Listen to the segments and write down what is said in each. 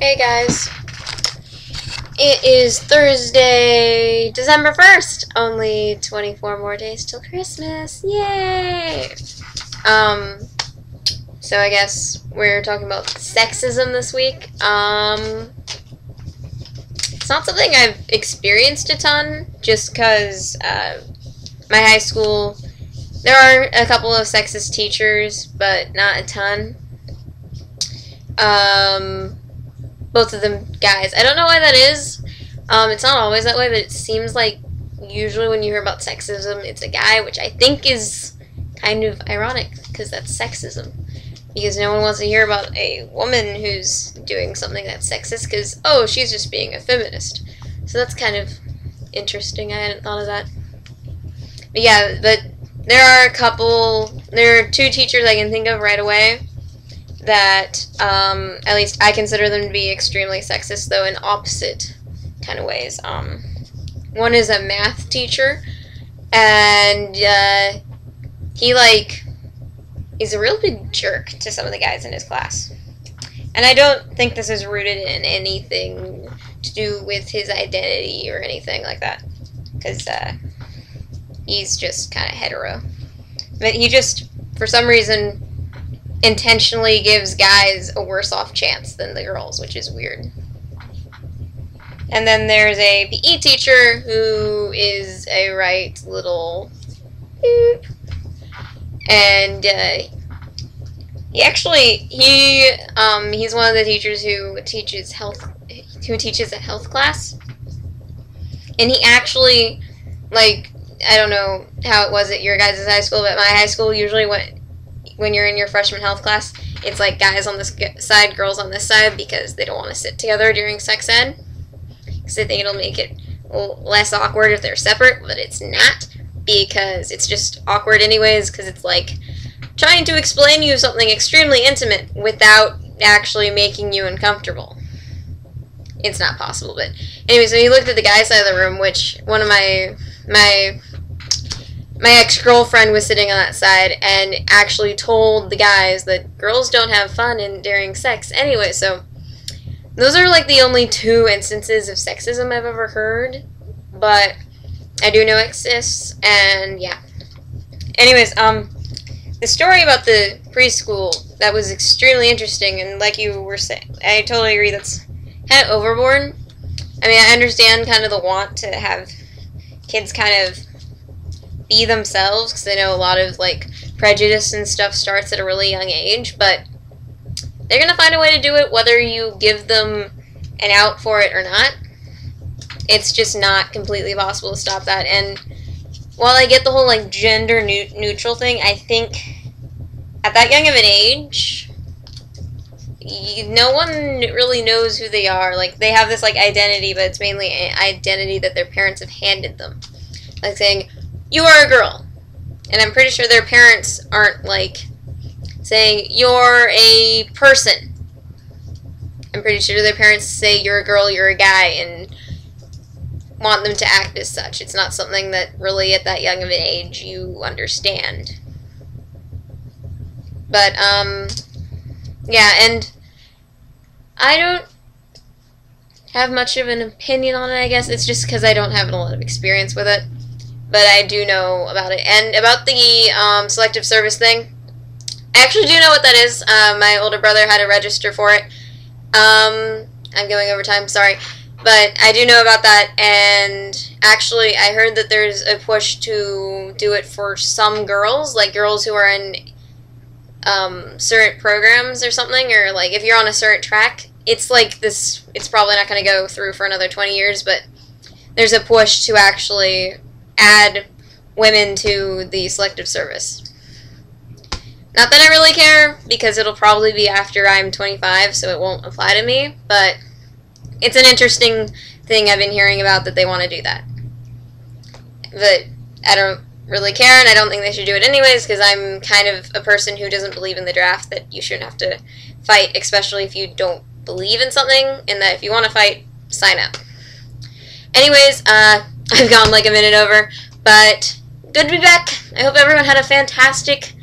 Hey guys, it is Thursday, December 1st, only 24 more days till Christmas, yay! So I guess we're talking about sexism this week. It's not something I've experienced a ton, just because, my high school, there are a couple of sexist teachers, but not a ton. Both of them guys. I don't know why that is. It's not always that way, but it seems like usually when you hear about sexism, it's a guy, which I think is kind of ironic, because that's sexism. Because no one wants to hear about a woman who's doing something that's sexist, because, oh, she's just being a feminist. So that's kind of interesting. I hadn't thought of that. But yeah, but there are two teachers I can think of right away that, at least I consider them to be extremely sexist, though in opposite kind of ways. One is a math teacher, and he's a real big jerk to some of the guys in his class. And I don't think this is rooted in anything to do with his identity or anything like that, because he's just kind of hetero. But he just, for some reason, intentionally gives guys a worse off chance than the girls, which is weird. And then there's a PE teacher who is a right little boop. And he's one of the teachers who teaches a health class. And he actually, like, I don't know how it was at your guys' high school, but my high school usually when you're in your freshman health class, it's like guys on this side, girls on this side, because they don't want to sit together during sex ed, because they think it'll make it less awkward if they're separate, but it's not, because it's just awkward anyways, because it's like trying to explain to you something extremely intimate without actually making you uncomfortable. It's not possible, but anyway, so he looked at the guy's side of the room, which one of my ex-girlfriend was sitting on that side and actually told the guys that girls don't have fun during sex anyway. So those are like the only two instances of sexism I've ever heard, but I do know it exists. And yeah, anyways, the story about the preschool, that was extremely interesting, and like you were saying, I totally agree, that's kind of overboard. I mean, I understand kind of the want to have kids kind of be themselves, because I know a lot of like prejudice and stuff starts at a really young age, but they're gonna find a way to do it whether you give them an out for it or not. It's just not completely possible to stop that. And while I get the whole like gender neutral thing, I think at that young of an age, no one really knows who they are. Like, they have this like identity, but it's mainly an identity that their parents have handed them, like saying, you are a girl. And I'm pretty sure their parents aren't, like, saying, you're a person. I'm pretty sure their parents say, you're a girl, you're a guy, and want them to act as such. It's not something that really, at that young of an age, you understand. But, yeah, and I don't have much of an opinion on it, I guess. It's just because I don't have a lot of experience with it. But I do know about it. And about the selective service thing, I actually do know what that is. My older brother had to register for it. I'm going over time, sorry. But I do know about that, and actually I heard that there's a push to do it for some girls, like girls who are in certain programs or something, or like if you're on a certain track. It's like this, it's probably not going to go through for another 20 years, but there's a push to actually add women to the selective service. Not that I really care, because it'll probably be after I'm 25, so it won't apply to me, but it's an interesting thing I've been hearing about, that they want to do that. But I don't really care, and I don't think they should do it anyways, because I'm kind of a person who doesn't believe in the draft, that you shouldn't have to fight, especially if you don't believe in something, and that if you want to fight, sign up. Anyways, I've gone like a minute over, but good to be back. I hope everyone had a fantastic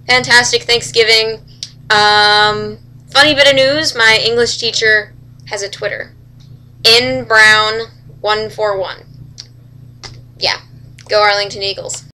Thanksgiving. Funny bit of news, my English teacher has a Twitter. InBrown141. Yeah. Go Arlington Eagles.